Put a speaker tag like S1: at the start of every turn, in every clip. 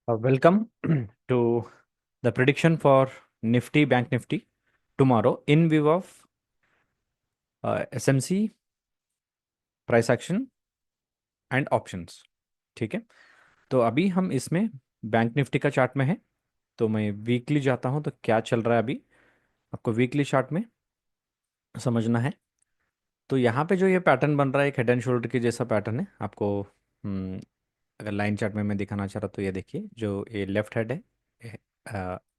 S1: Welcome to the prediction for Nifty Bank Nifty tomorrow in view of SMC price action and options. ठीक है, तो अभी हम इसमें बैंक निफ्टी का चार्ट में है। तो मैं वीकली जाता हूं तो क्या चल रहा है अभी आपको वीकली चार्ट में समझना है। तो यहाँ पे जो ये पैटर्न बन रहा है एक हेड एंड शोल्डर की जैसा पैटर्न है आपको। अगर लाइन चार्ट में मैं दिखाना चाह रहा तो ये देखिए, जो ये लेफ्ट हेड है,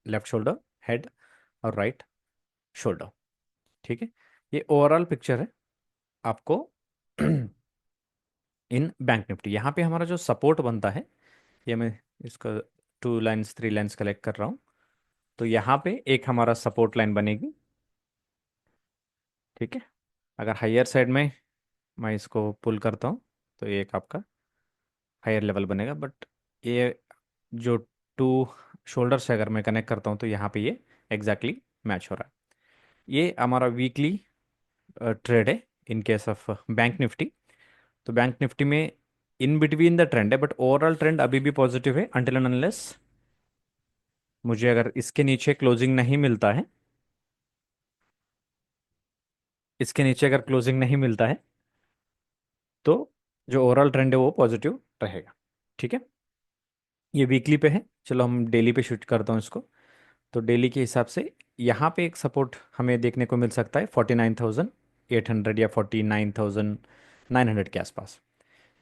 S1: लेफ्ट शोल्डर हेड और राइट शोल्डर। ठीक है, ये ओवरऑल पिक्चर है आपको इन बैंक निफ्टी। यहाँ पे हमारा जो सपोर्ट बनता है, ये मैं इसका 2 लाइन्स 3 लाइन्स कलेक्ट कर रहा हूँ। तो यहाँ पे एक हमारा सपोर्ट लाइन बनेगी। ठीक है, अगर हायर साइड में मैं इसको पुल करता हूँ तो ये एक आपका हायर लेवल बनेगा। बट ये जो टू शोल्डर से अगर मैं कनेक्ट करता हूँ तो यहाँ पे ये एग्जैक्टली मैच हो रहा है। ये हमारा वीकली ट्रेड है in case of bank Nifty. तो बैंक निफ्टी में इन बिटवीन द ट्रेंड है, बट ओवरऑल ट्रेंड अभी भी पॉजिटिव है अनटिल एंड अनलेस मुझे अगर इसके नीचे क्लोजिंग नहीं मिलता है, इसके नीचे अगर क्लोजिंग नहीं मिलता है तो जो ओवरऑल ट्रेंड है वो पॉजिटिव रहेगा। ठीक है, ये वीकली पे है। चलो हम डेली पे शिफ्ट करता हूँ इसको। तो डेली के हिसाब से यहाँ पे एक सपोर्ट हमें देखने को मिल सकता है 49,800 या 49,900 के आसपास।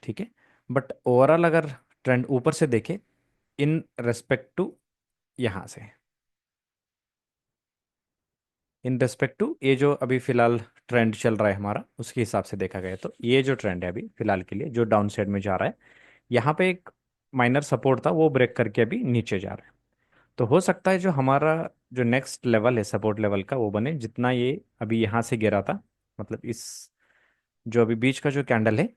S1: ठीक है, बट ओवरऑल अगर ट्रेंड ऊपर से देखे इन रेस्पेक्ट टू यहाँ से, इन रेस्पेक्ट टू ये जो अभी फिलहाल ट्रेंड चल रहा है हमारा, उसके हिसाब से देखा गया तो ये जो ट्रेंड है अभी फिलहाल के लिए जो डाउन साइड में जा रहा है, यहाँ पे एक माइनर सपोर्ट था वो ब्रेक करके अभी नीचे जा रहा है। तो हो सकता है जो हमारा जो नेक्स्ट लेवल है सपोर्ट लेवल का वो बने जितना ये अभी यहाँ से गिरा था। मतलब इस जो अभी बीच का जो कैंडल है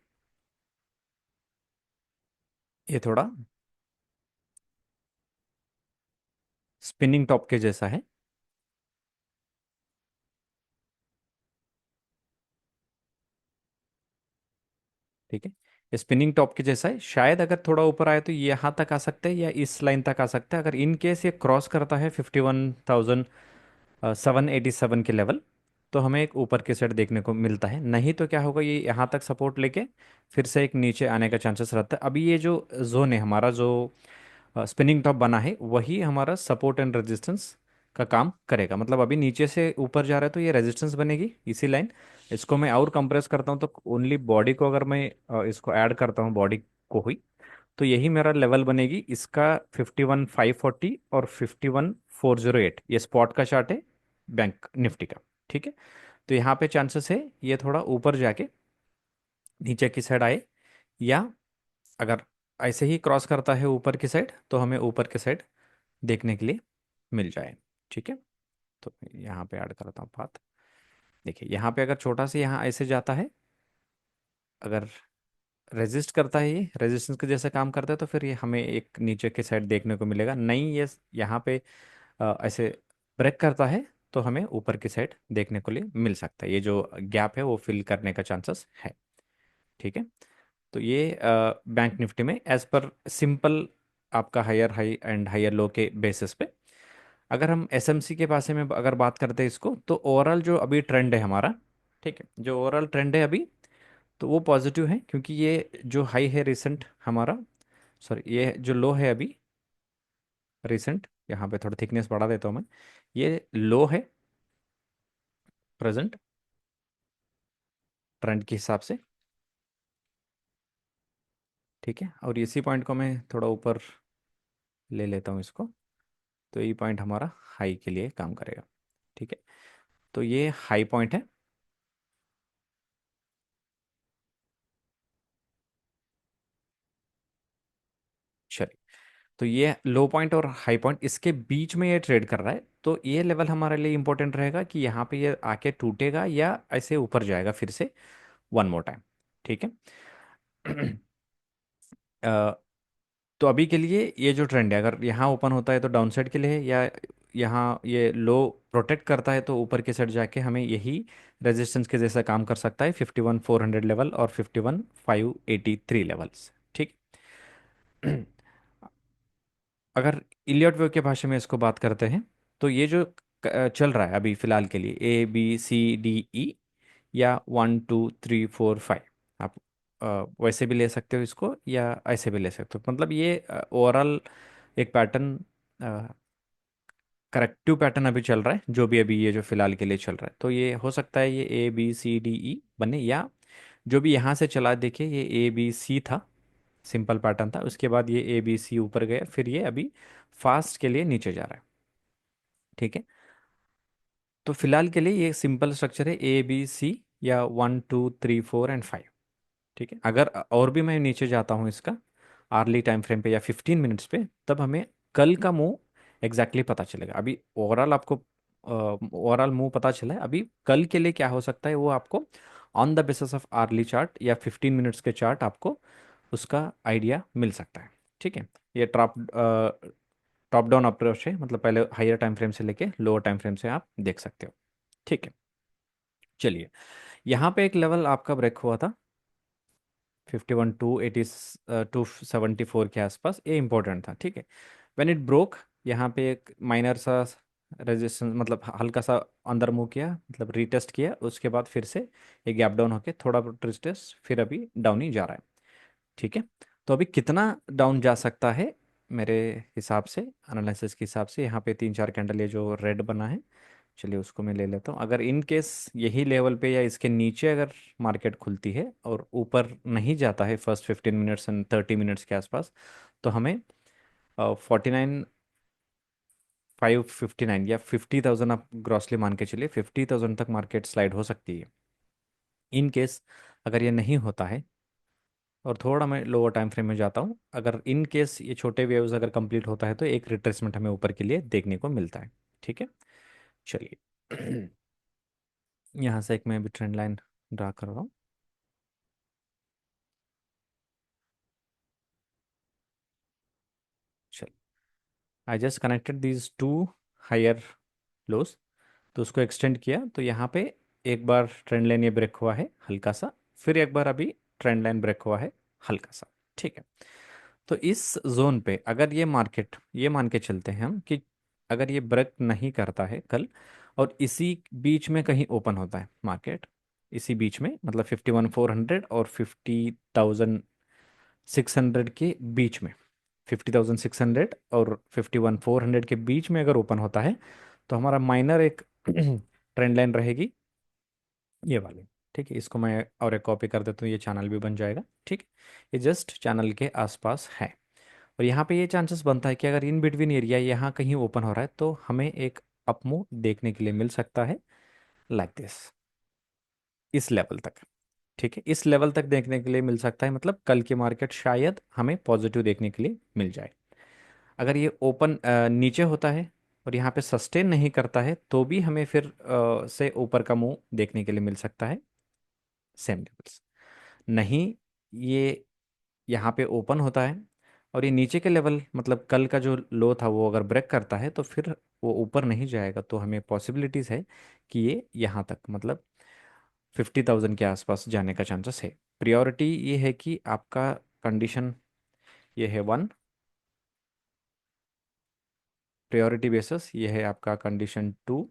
S1: ये थोड़ा स्पिनिंग टॉप के जैसा है। ठीक है, स्पिनिंग टॉप के जैसा है। शायद अगर थोड़ा ऊपर आए तो ये यहाँ तक आ सकता है या इस लाइन तक आ सकता है। अगर इन केस ये क्रॉस करता है 51,787 के लेवल तो हमें एक ऊपर के साइड देखने को मिलता है। नहीं तो क्या होगा, ये यहाँ तक सपोर्ट लेके फिर से एक नीचे आने का चांसेस रहता है। अभी ये जो जोन है हमारा जो स्पिनिंग टॉप बना है वही हमारा सपोर्ट एंड रेजिस्टेंस का काम करेगा। मतलब अभी नीचे से ऊपर जा रहा है तो ये रेजिस्टेंस बनेगी इसी लाइन। इसको मैं और कंप्रेस करता हूँ तो ओनली बॉडी को अगर मैं इसको ऐड करता हूँ बॉडी को हुई तो यही मेरा लेवल बनेगी इसका 51,540 और 51,408। ये स्पॉट का चार्ट है बैंक निफ्टी का। ठीक है, तो यहाँ पे चांसेस है ये थोड़ा ऊपर जाके नीचे की साइड आए, या अगर ऐसे ही क्रॉस करता है ऊपर की साइड तो हमें ऊपर की साइड देखने के लिए मिल जाए। ठीक है, तो यहाँ पे ऐड करता हूँ बात। देखिए यहाँ पे अगर छोटा सा यहाँ ऐसे जाता है, अगर रेजिस्ट करता है ये रेजिस्टेंस के जैसे काम करता है तो फिर ये हमें एक नीचे की साइड देखने को मिलेगा। नहीं ये यहाँ पे ऐसे ब्रेक करता है तो हमें ऊपर की साइड देखने को लिए मिल सकता है। ये जो गैप है वो फिल करने का चांसेस है। ठीक है, तो ये बैंक निफ्टी में एज पर सिंपल आपका higher high and higher low के बेसिस पे। अगर हम एसएमसी के पासे में अगर बात करते हैं इसको तो ओवरऑल जो अभी ट्रेंड है हमारा, ठीक है, जो ओवरऑल ट्रेंड है अभी तो वो पॉजिटिव है क्योंकि ये जो हाई है रिसेंट हमारा, सॉरी ये जो लो है अभी रिसेंट, यहाँ पे थोड़ा थिकनेस बढ़ा देता हूँ मैं, ये लो है प्रेजेंट ट्रेंड के हिसाब से। ठीक है, और इसी पॉइंट को मैं थोड़ा ऊपर ले लेता हूँ इसको, तो ये पॉइंट हमारा हाई के लिए काम करेगा। ठीक है, तो ये हाई पॉइंट है। चलिए, तो ये लो पॉइंट और हाई पॉइंट इसके बीच में ये ट्रेड कर रहा है तो ये लेवल हमारे लिए इंपॉर्टेंट रहेगा कि यहाँ पे ये आके टूटेगा या ऐसे ऊपर जाएगा फिर से वन मोर टाइम। ठीक है अ, तो अभी के लिए ये जो ट्रेंड है अगर यहाँ ओपन होता है तो डाउन साइड के लिए है, या यहाँ ये लो प्रोटेक्ट करता है तो ऊपर की साइड जाके हमें यही रेजिस्टेंस के जैसा काम कर सकता है 51,400 लेवल और 51,583 लेवल्स। ठीक अगर इलियट वेव के भाषा में इसको बात करते हैं, तो ये जो चल रहा है अभी फिलहाल के लिए, A B C D E, या 1 2 3 4 5, आप वैसे भी ले सकते हो इसको या ऐसे भी ले सकते हो। मतलब ये ओवरऑल एक पैटर्न, करेक्टिव पैटर्न अभी चल रहा है, जो भी अभी ये जो फिलहाल के लिए चल रहा है। तो ये हो सकता है ये A B C D E बने, या जो भी यहाँ से चला, देखिए ये ABC था, सिंपल पैटर्न था, उसके बाद ये ABC ऊपर गया, फिर ये अभी फास्ट के लिए नीचे जा रहा है। ठीक है, तो फिलहाल के लिए ये सिंपल स्ट्रक्चर है ABC, या 1 2 3 4 एंड 5। ठीक है, अगर और भी मैं नीचे जाता हूँ इसका आर्ली टाइम फ्रेम पे या 15 मिनट्स पे, तब हमें कल का मूव एग्जैक्टली पता चलेगा। अभी ओवरऑल आपको ओवरऑल मूव पता चला है, अभी कल के लिए क्या हो सकता है वो आपको on the basis of hourly chart या 15 मिनट्स के चार्ट आपको उसका आइडिया मिल सकता है। ठीक है, ये टॉप डाउन अप्रोच है, मतलब पहले हायर टाइम फ्रेम से लेके लोअर टाइम फ्रेम से आप देख सकते हो। ठीक है, चलिए, यहाँ पे एक लेवल आपका ब्रेक हुआ था 51 टू 80 274 के आसपास, ये इंपॉर्टेंट था। ठीक है, व्हेन इट ब्रोक, यहाँ पे एक माइनर सा रेजिस्टेंस, मतलब हल्का सा अंदर मूव किया, मतलब रीटेस्ट किया, उसके बाद फिर से एक गैप डाउन होके थोड़ा टेस्ट, फिर अभी डाउन ही जा रहा है। ठीक है, तो अभी कितना डाउन जा सकता है मेरे हिसाब से, एनालिसिस के हिसाब से, यहाँ पे 3 4 कैंडल ये जो रेड बना है, चलिए उसको मैं ले लेता हूँ। अगर इन केस यही लेवल पे या इसके नीचे अगर मार्केट खुलती है और ऊपर नहीं जाता है फर्स्ट 15 मिनट्स एंड 30 मिनट्स के आसपास, तो हमें 49 559 या 50,000 आप ग्रॉसली मान के चलिए, 50,000 तक मार्केट स्लाइड हो सकती है। इन केस अगर ये नहीं होता है, और थोड़ा मैं लोअर टाइम फ्रेम में जाता हूँ, अगर इन केस ये छोटे वेव्स अगर कंप्लीट होता है, तो एक रिट्रेसमेंट हमें ऊपर के लिए देखने को मिलता है। ठीक है, चलिए यहाँ से एक मैं भी ट्रेंड लाइन ड्रा कर रहा हूँ। चलिए, I just connected these two higher lows, तो उसको एक्सटेंड किया, तो यहाँ पे एक बार ट्रेंड लाइन ये ब्रेक हुआ है हल्का सा, फिर एक बार अभी ट्रेंड लाइन ब्रेक हुआ है हल्का सा। ठीक है, तो इस जोन पे अगर ये मार्केट, ये मान के चलते हैं हम कि अगर ये ब्रेक नहीं करता है कल, और इसी बीच में कहीं ओपन होता है मार्केट, इसी बीच में, मतलब 51 400 और 50,600 के बीच में, 50,600 और 51 400 के बीच में अगर ओपन होता है, तो हमारा माइनर एक ट्रेंड लाइन रहेगी ये वाली। ठीक है, इसको मैं और एक कॉपी कर देता हूँ, ये चैनल भी बन जाएगा। ठीक है, ये जस्ट चैनल के आसपास है, और यहाँ पे ये चांसेस बनता है कि अगर इन बिटवीन एरिया यहाँ कहीं ओपन हो रहा है, तो हमें एक अपमूव देखने के लिए मिल सकता है, लाइक दिस, इस लेवल तक। ठीक है, इस लेवल तक देखने के लिए मिल सकता है, मतलब कल की मार्केट शायद हमें पॉजिटिव देखने के लिए मिल जाए। अगर ये ओपन नीचे होता है और यहाँ पे सस्टेन नहीं करता है, तो भी हमें फिर से ऊपर का मुंह देखने के लिए मिल सकता है, सेम लेवल्स। नहीं, ये यहाँ पे ओपन होता है और ये नीचे के लेवल, मतलब कल का जो लो था वो अगर ब्रेक करता है, तो फिर वो ऊपर नहीं जाएगा, तो हमें पॉसिबिलिटीज़ है कि ये यहाँ तक, मतलब 50,000 के आसपास जाने का चांसेस है। प्रियोरिटी ये है कि आपका कंडीशन ये है 1, प्रायोरिटी बेसिस ये है आपका कंडीशन 2,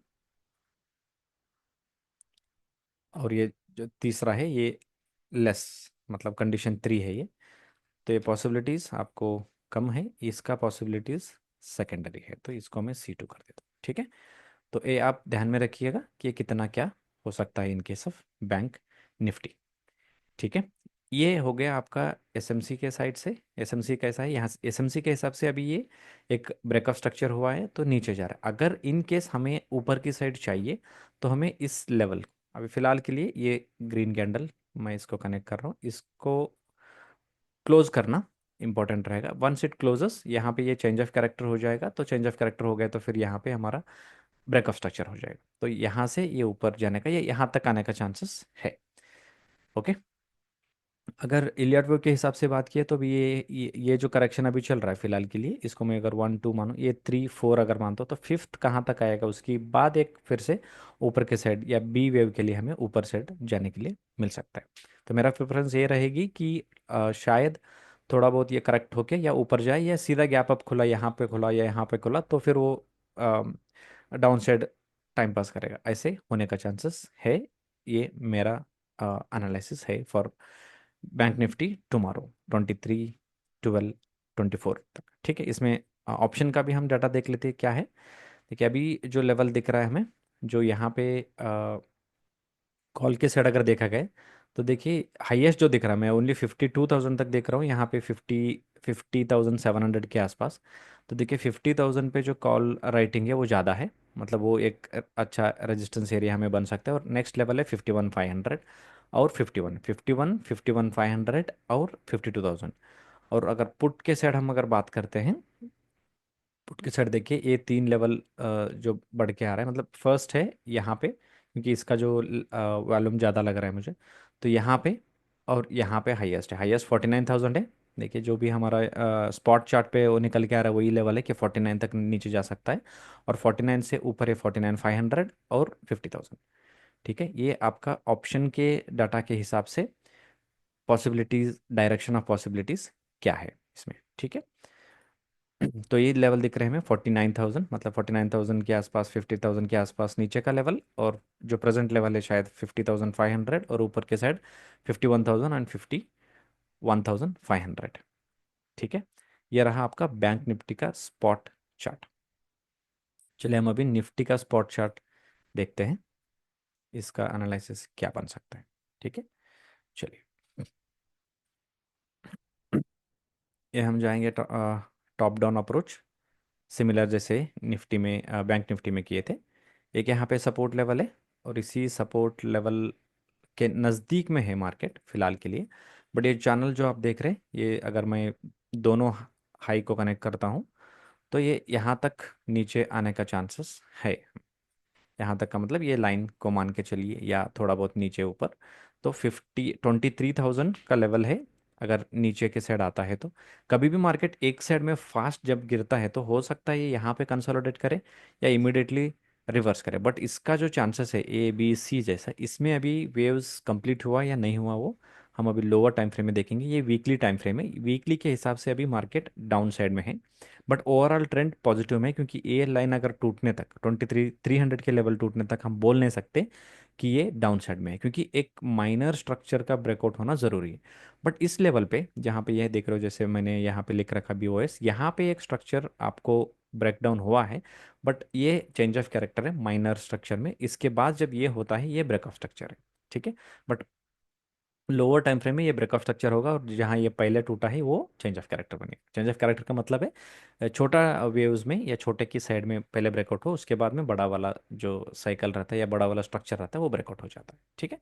S1: और ये जो तीसरा है ये लेस, मतलब कंडीशन 3 है ये। तो ये पॉसिबिलिटीज़ आपको कम है, इसका पॉसिबिलिटीज़ सेकेंडरी है, तो इसको मैं C2 कर देता हूँ। ठीक है, तो ये आप ध्यान में रखिएगा कि ये कितना क्या हो सकता है in case of bank Nifty. ठीक है, ये हो गया आपका एसएमसी के साइड से। एसएमसी कैसा है, यहाँ एसएमसी के हिसाब से अभी ये एक ब्रेकअप स्ट्रक्चर हुआ है, तो नीचे जा रहा है। अगर इन केस हमें ऊपर की साइड चाहिए, तो हमें इस लेवल, अभी फिलहाल के लिए ये ग्रीन कैंडल मैं इसको कनेक्ट कर रहा हूँ, इसको क्लोज करना इंपॉर्टेंट रहेगा। वंस इट क्लोजेस, यहाँ पे ये चेंज ऑफ कैरेक्टर हो जाएगा, तो चेंज ऑफ कैरेक्टर हो गया तो फिर यहाँ पे हमारा ब्रेकअप स्ट्रक्चर हो जाएगा, तो यहाँ से ये ऊपर जाने का, ये यहाँ तक आने का चांसेस है। ओके, अगर इलियट वेव के हिसाब से बात किए, तो भी ये जो करेक्शन अभी चल रहा है फिलहाल के लिए, इसको मैं अगर 1 2 मानूँ, ये 3 4 अगर मानता हूँ, तो फिफ्थ कहाँ तक आएगा, उसके बाद एक फिर से ऊपर के साइड या बी वेव के लिए हमें ऊपर साइड जाने के लिए मिल सकता है। तो मेरा प्रेफरेंस ये रहेगी कि शायद थोड़ा बहुत ये करेक्ट होके या ऊपर जाए या सीधा गैप अप खुला, यहाँ पे खुला या यहाँ पे खुला, तो फिर वो डाउन साइड टाइम पास करेगा, ऐसे होने का चांसेस है। ये मेरा एनालिसिस है फॉर बैंक निफ्टी टुमारो 23/12/24 तक। ठीक है, इसमें ऑप्शन का भी हम डाटा देख लेते हैं क्या है। देखिए अभी जो लेवल दिख रहा है हमें, जो यहाँ पे कॉल के साइड अगर देखा गया, तो देखिए हाईएस्ट जो दिख रहा है, मैं ओनली 52,000 तक देख रहा हूँ, यहाँ पे 50,700 के आसपास। तो देखिए 50,000 पे जो कॉल राइटिंग है वो ज़्यादा है, मतलब वो एक अच्छा रेजिस्टेंस एरिया हमें बन सकता है। और नेक्स्ट लेवल है 51,500 और 51,500 और 52,000। और अगर पुट के साइड हम अगर बात करते हैं, पुट की साइड देखिए ये तीन लेवल जो बढ़ के आ रहा है, मतलब फर्स्ट है यहाँ पे, क्योंकि इसका जो वॉल्यूम ज़्यादा लग रहा है मुझे, तो यहाँ पे और यहाँ पे हाईएस्ट है, हाईएस्ट 49,000 है। देखिए जो भी हमारा स्पॉट चार्ट पे वो निकल के आ रहा है वही लेवल है कि 49 तक नीचे जा सकता है। और 49 से ऊपर है 49,500 और 50,000। ठीक है, ये आपका ऑप्शन के डाटा के हिसाब से पॉसिबिलिटीज, डायरेक्शन ऑफ पॉसिबिलिटीज क्या है इसमें। ठीक है, तो ये लेवल दिख रहे हैं हमें 49,000, मतलब 49,000 के आसपास, 50,000 के आसपास नीचे का लेवल, और जो प्रेजेंट लेवल है शायद 50,500, और ऊपर के साइड 51,000 एंड 51,500। ठीक है, ये रहा आपका बैंक निफ्टी का स्पॉट चार्ट। चलिए हम अभी निफ्टी का स्पॉट चार्ट देखते हैं, इसका एनालिसिस क्या बन सकता है। ठीक है, चलिए ये हम जाएंगे टॉप डाउन अप्रोच, सिमिलर जैसे निफ्टी में, बैंक निफ्टी में किए थे। एक यहाँ पे सपोर्ट लेवल है, और इसी सपोर्ट लेवल के नज़दीक में है मार्केट फिलहाल के लिए। बट ये चैनल जो आप देख रहे हैं, ये अगर मैं दोनों हाई को कनेक्ट करता हूँ, तो ये यहाँ तक नीचे आने का चांसेस है। यहाँ तक का मतलब ये लाइन को मान के चलिए, या थोड़ा बहुत नीचे ऊपर, तो 23,000 का लेवल है। अगर नीचे के साइड आता है तो कभी भी मार्केट एक साइड में फास्ट जब गिरता है तो हो सकता है ये यहाँ पे कंसोलिडेट करे या इमिडिएटली रिवर्स करे। बट इसका जो चांसेस है ए बी सी जैसा, इसमें अभी वेव्स कंप्लीट हुआ या नहीं हुआ वो हम अभी लोअर टाइम फ्रेम में देखेंगे। ये वीकली टाइम फ्रेम है, वीकली के हिसाब से अभी मार्केट डाउन साइड में है। बट ओवरऑल ट्रेंड पॉजिटिव में है, क्योंकि ये लाइन अगर टूटने तक 23,300 के लेवल टूटने तक हम बोल नहीं सकते कि ये डाउन साइड में है, क्योंकि एक माइनर स्ट्रक्चर का ब्रेकआउट होना ज़रूरी है। बट इस लेवल पे जहाँ पे यह देख रहे हो, जैसे मैंने यहाँ पे लिख रखा BOS, यहाँ पे एक स्ट्रक्चर आपको ब्रेकडाउन हुआ है। बट ये चेंज ऑफ कैरेक्टर है माइनर स्ट्रक्चर में, इसके बाद जब ये होता है ये ब्रेक ऑफ स्ट्रक्चर है। ठीक है, बट लोअर टाइम फ्रेम में ये ब्रेकआउट स्ट्रक्चर होगा, और जहाँ ये पहले टूटा है वो चेंज ऑफ कैरेक्टर बनेगा। चेंज ऑफ कैरेक्टर का मतलब है छोटा वेव्स में या छोटे की साइड में पहले ब्रेकआउट हो, उसके बाद में बड़ा वाला जो साइकिल रहता है या बड़ा वाला स्ट्रक्चर रहता है वो ब्रेकआउट हो जाता है। ठीक है,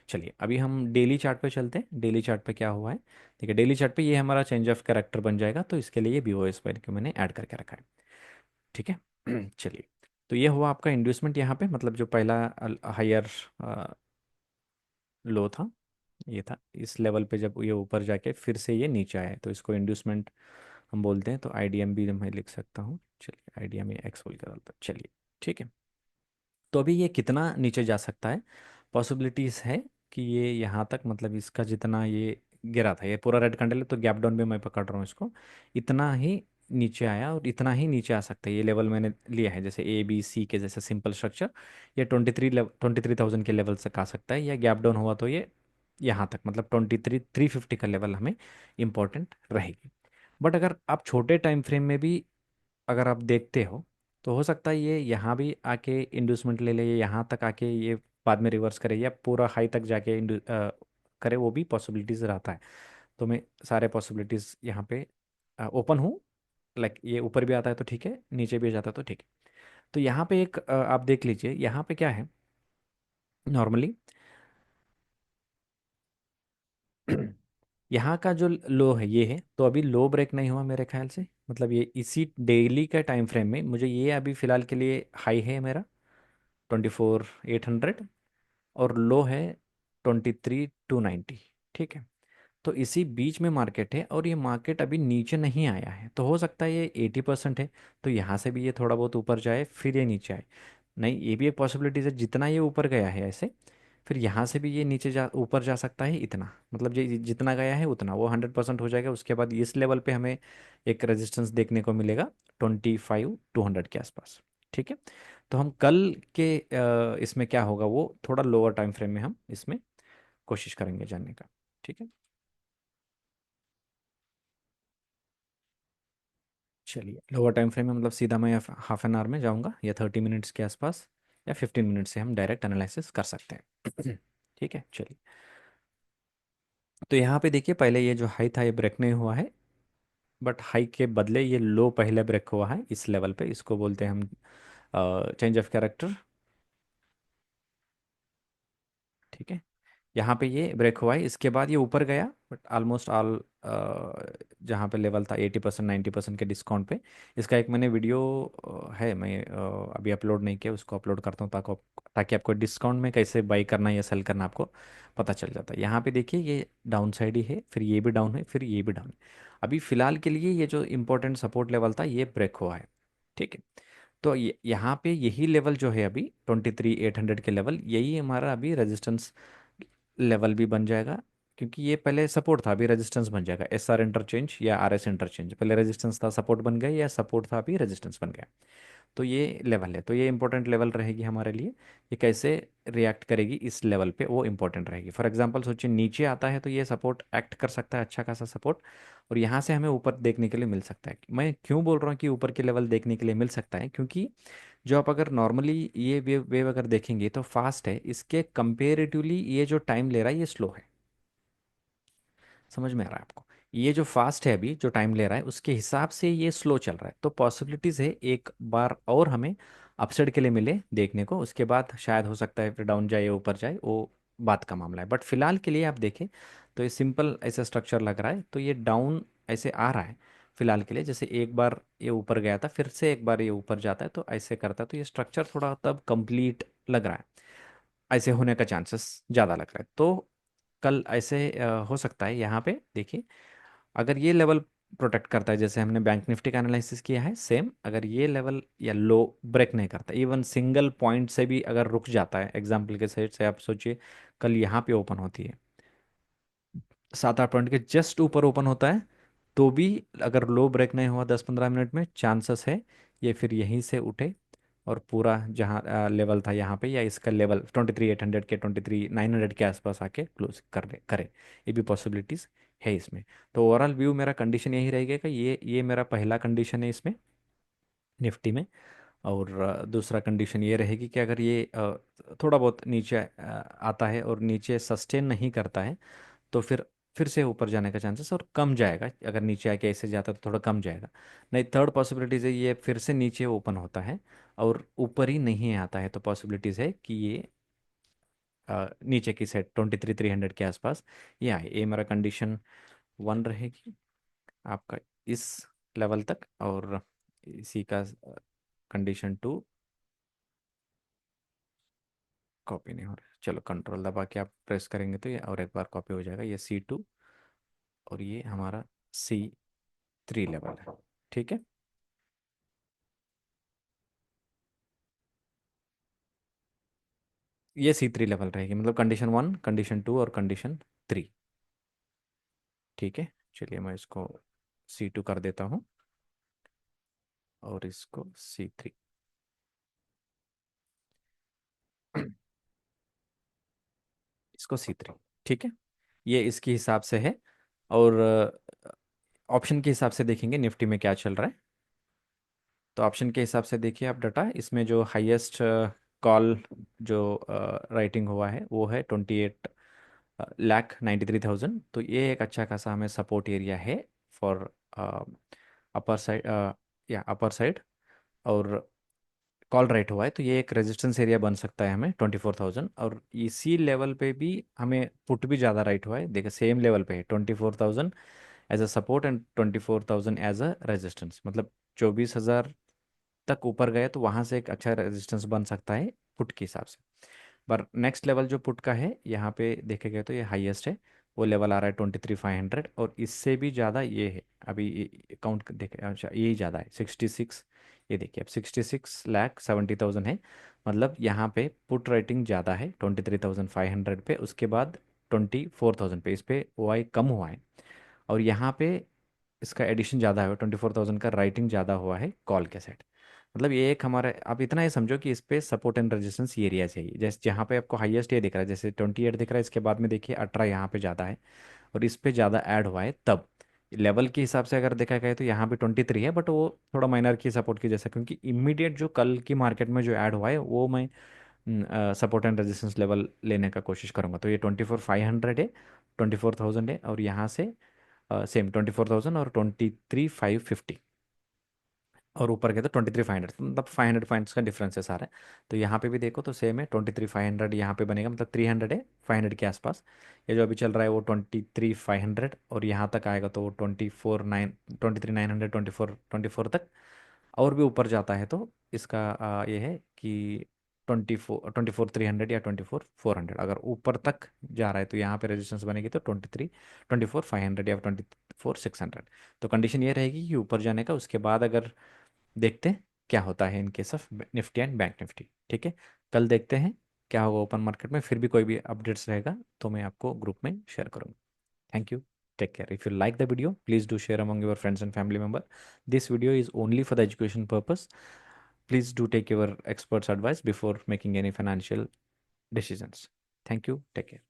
S1: चलिए अभी हम डेली चार्ट पे चलते हैं। डेली चार्ट पे क्या हुआ है, ठीक है, डेली चार्ट पे ये हमारा चेंज ऑफ कैरेक्टर बन जाएगा, तो इसके लिए ये BOS पॉइंट को मैंने ऐड करके रखा है। ठीक है चलिए, तो ये हुआ आपका इंड्यूसमेंट यहाँ पे, मतलब जो पहला हायर लो था ये था, इस लेवल पे जब ये ऊपर जाके फिर से ये नीचे आया है, तो इसको इंड्यूसमेंट हम बोलते हैं। तो IDM भी मैं लिख सकता हूँ, चलिए IDM ये एक्स बोल कर डालता हूँ। चलिए ठीक है, तो अभी ये कितना नीचे जा सकता है, पॉसिबिलिटीज है कि ये यहाँ तक, मतलब इसका जितना ये गिरा था, ये पूरा रेड कैंडल है तो गैप डाउन में मैं पकड़ रहा हूँ इसको, इतना ही नीचे आया और इतना ही नीचे आ सकता है। ये लेवल मैंने लिया है जैसे ABC के जैसे सिंपल स्ट्रक्चर, ये 23,000 के लेवल से आ सकता है, या गैप डाउन हुआ तो ये यहाँ तक, मतलब 23,350 का लेवल हमें इंपॉर्टेंट रहेगी। बट अगर आप छोटे टाइम फ्रेम में भी अगर आप देखते हो, तो हो सकता है ये यहाँ भी आके इंड्यूसमेंट ले ले, ये यहाँ तक आके ये बाद में रिवर्स करे, या पूरा हाई तक जाके करे, वो भी पॉसिबिलिटीज रहता है। तो मैं सारे पॉसिबिलिटीज यहाँ पे ओपन हूँ। लाइक ये ऊपर भी आता है तो ठीक है, नीचे भी जाता है तो ठीक है। तो यहाँ पे एक आप देख लीजिए, यहाँ पे क्या है नॉर्मली यहाँ का जो लो है ये है, तो अभी लो ब्रेक नहीं हुआ मेरे ख्याल से, मतलब ये इसी डेली का टाइम फ्रेम में मुझे ये अभी फिलहाल के लिए हाई है मेरा 24,800, और लो है 23,290। ठीक है, तो इसी बीच में मार्केट है, और ये मार्केट अभी नीचे नहीं आया है, तो हो सकता है ये 80% है, तो यहाँ से भी ये थोड़ा बहुत ऊपर जाए फिर ये नीचे आए। नहीं, ये भी एक पॉसिबिलिटी है, जितना ये ऊपर गया है ऐसे फिर यहाँ से भी ये नीचे जा ऊपर जा सकता है इतना, मतलब ये जितना गया है उतना वो 100% हो जाएगा। उसके बाद इस लेवल पे हमें एक रेजिस्टेंस देखने को मिलेगा 25 200 के आसपास। ठीक है। तो हम कल के इसमें क्या होगा वो थोड़ा लोअर टाइम फ्रेम में हम इसमें कोशिश करेंगे जानने का। ठीक है। चलिए, लोअर टाइम फ्रेम में मतलब सीधा मैं हाफ एन आवर में जाऊंगा या 30 मिनट्स के आसपास, या 15 मिनट से हम डायरेक्ट एनालिसिस कर सकते हैं। ठीक है, चलिए। तो यहाँ पे देखिए, पहले ये जो हाई था ये ब्रेक नहीं हुआ है, बट हाई के बदले ये लो पहले ब्रेक हुआ है इस लेवल पे। इसको बोलते हैं हम चेंज ऑफ कैरेक्टर। ठीक है। यहाँ पे ये ब्रेक हुआ है, इसके बाद ये ऊपर गया, बट ऑलमोस्ट ऑल जहाँ पे लेवल था 80% 90% के डिस्काउंट पे। इसका एक मैंने वीडियो है, मैं अभी अपलोड नहीं किया, उसको अपलोड करता हूँ ताकि आपको डिस्काउंट में कैसे बाई करना या सेल करना आपको पता चल जाता है। यहाँ पे देखिए ये डाउन साइड ही है, फिर ये भी डाउन है, फिर ये भी डाउन है। अभी फिलहाल के लिए ये जो इंपॉर्टेंट सपोर्ट लेवल था ये ब्रेक हुआ है। ठीक है। तो यहाँ पे यही लेवल जो है अभी 23 800 के लेवल, यही हमारा अभी रेजिस्टेंस लेवल भी बन जाएगा। क्योंकि ये पहले सपोर्ट था, अभी रेजिस्टेंस बन जाएगा। एस आर इंटरचेंज या आर एस इंटरचेंज, पहले रेजिस्टेंस था सपोर्ट बन गया, या सपोर्ट था अभी रेजिस्टेंस बन गया। तो ये लेवल है, तो ये इंपॉर्टेंट लेवल रहेगी हमारे लिए। ये कैसे रिएक्ट करेगी इस लेवल पे वो इंपॉर्टेंट रहेगी। फॉर एग्जांपल सोचिए नीचे आता है तो ये सपोर्ट एक्ट कर सकता है, अच्छा खासा सपोर्ट, और यहाँ से हमें ऊपर देखने के लिए मिल सकता है। मैं क्यों बोल रहा हूँ कि ऊपर के लेवल देखने के लिए मिल सकता है, क्योंकि जो आप अगर नॉर्मली ये वेव अगर देखेंगे तो फास्ट है, इसके कंपेरेटिवली ये जो टाइम ले रहा है ये स्लो है। समझ में आ रहा है आपको? ये जो फास्ट है अभी जो टाइम ले रहा है उसके हिसाब से ये स्लो चल रहा है। तो पॉसिबिलिटीज है एक बार और हमें अपसाइड के लिए मिले देखने को, उसके बाद शायद हो सकता है फिर डाउन जाए या ऊपर जाए, वो बात का मामला है। बट फिलहाल के लिए आप देखें तो ये सिंपल ऐसा स्ट्रक्चर लग रहा है, तो ये डाउन ऐसे आ रहा है फिलहाल के लिए। जैसे एक बार ये ऊपर गया था, फिर से एक बार ये ऊपर जाता है, तो ऐसे करता है, तो ये स्ट्रक्चर थोड़ा तब कंप्लीट लग रहा है। ऐसे होने का चांसेस ज़्यादा लग रहा है। तो कल ऐसे हो सकता है। यहाँ पे देखिए, अगर ये लेवल प्रोटेक्ट करता है, जैसे हमने बैंक निफ्टी का एनालिसिस किया है सेम, अगर ये लेवल या लो ब्रेक नहीं करता, इवन सिंगल पॉइंट से भी अगर रुक जाता है, एग्जाम्पल के साइड से आप सोचिए कल यहाँ पे ओपन होती है, 7 8 पॉइंट के जस्ट ऊपर ओपन होता है, तो भी अगर लो ब्रेक नहीं हुआ 10 15 मिनट में, चांसेस है ये फिर यहीं से उठे और पूरा जहाँ लेवल था यहाँ पे, या इसका लेवल 23 800 के 23 900 के आसपास आके क्लोज कर दे करे। ये भी पॉसिबिलिटीज है इसमें। तो ओवरऑल व्यू मेरा कंडीशन यही रहेगा कि ये मेरा पहला कंडीशन है इसमें निफ्टी में। और दूसरा कंडीशन ये रहेगी कि अगर ये थोड़ा बहुत नीचे आता है और नीचे सस्टेन नहीं करता है, तो फिर से ऊपर जाने का चांसेस और कम जाएगा। अगर नीचे आके ऐसे जाता तो थोड़ा कम जाएगा। नहीं, थर्ड पॉसिबिलिटीज है ये फिर से नीचे ओपन होता है और ऊपर ही नहीं आता है, तो पॉसिबिलिटीज है कि ये नीचे की साइड 23 300 के आसपास ये आए। ये मेरा कंडीशन वन रहेगी आपका इस लेवल तक। और इसी का कंडीशन टू कॉपी नहीं हो रहा है। चलो, कंट्रोल दबा के आप प्रेस करेंगे तो ये और एक बार कॉपी हो जाएगा, ये C2 और ये हमारा C3 लेवल है। ठीक है। ये C3 लेवल रहेगी, मतलब कंडीशन 1 कंडीशन 2 और कंडीशन 3। ठीक है। चलिए, मैं इसको C2 कर देता हूँ और इसको C3। इसको C3। ठीक है। ये इसके हिसाब से है। और ऑप्शन के हिसाब से देखेंगे निफ्टी में क्या चल रहा है। तो ऑप्शन के हिसाब से देखिए आप डाटा, इसमें जो हाईएस्ट कॉल जो राइटिंग हुआ है वो है 28 लाख 93,000। तो ये एक अच्छा खासा हमें सपोर्ट एरिया है फॉर अपर साइड, या अपर साइड। और कॉल राइट हुआ है तो ये एक रेजिस्टेंस एरिया बन सकता है हमें 24,000। और इसी लेवल पे भी हमें पुट भी ज़्यादा राइट हुआ है, देखिए सेम लेवल पे है 24,000 as a support and 24,000 as a resistance. मतलब 24,000 तक ऊपर गए तो वहां से एक अच्छा रेजिस्टेंस बन सकता है पुट के हिसाब से। पर नेक्स्ट लेवल जो पुट का है यहाँ पे देखे गए तो ये हाईएस्ट है, वो लेवल आ रहा है 23 500। और इससे भी ज़्यादा ये है, अभी काउंट देखे, अच्छा यही ज़्यादा है 66। ये देखिए अब 66,70,000 है, मतलब यहाँ पे पुट रेटिंग ज़्यादा है 23,500 पे, उसके बाद 24,000 पे, इस पे ओ आई कम हुआ है। और यहाँ पे इसका एडिशन ज़्यादा है, 24,000 का राइटिंग ज़्यादा हुआ है कॉल के सेट। मतलब ये एक हमारा, आप इतना ही समझो कि इस पे सपोर्ट एंड रेजिस्टेंस ये एरिया चाहिए, जैसे जहाँ पे आपको हाईएस्ट ये दिख रहा है, जैसे 28 दिख रहा है, इसके बाद में देखिए 18 यहाँ पे ज़्यादा है, और इस पे ज़्यादा ऐड हुआ है। तब लेवल के हिसाब से अगर देखा जाए तो यहाँ पे 23 है, बट वो थोड़ा माइनर की सपोर्ट की जैसा, क्योंकि इमीडिएट जो कल की मार्केट में जो ऐड हुआ है वो मैं सपोर्ट एंड रेजिस्टेंस लेवल लेने का कोशिश करूंगा। तो ये 24,500 है, 24,000 है, और यहाँ से सेम 24,000 और 23,550, और ऊपर गए तो 23,500, मतलब 500 पॉइंट्स का डिफरेंस है सारा। तो यहाँ पे भी देखो तो सेम है, 23,500 यहाँ पे बनेगा, मतलब 300 है 500 के आसपास। ये जो अभी चल रहा है वो 23,500, और यहाँ तक आएगा तो वो 23,900, 24 तक। और भी ऊपर जाता है तो इसका ये है कि 24,300 या 24,400, अगर ऊपर तक जा रहा है तो यहाँ पे रेजिस्टेंस बनेगी तो 24,500 या 24,600। तो कंडीशन ये रहेगी कि ऊपर जाने का, उसके बाद अगर देखते हैं क्या होता है in case of Nifty and bank Nifty. ठीक है, कल देखते हैं क्या होगा ओपन मार्केट में, फिर भी कोई भी अपडेट्स रहेगा तो मैं आपको ग्रुप में शेयर करूँगा। Thank you. Take care. If you like the video, please do share among your friends and family member. This video is only for the education purpose. Please do take your experts' advice before making any financial decisions. Thank you. Take care.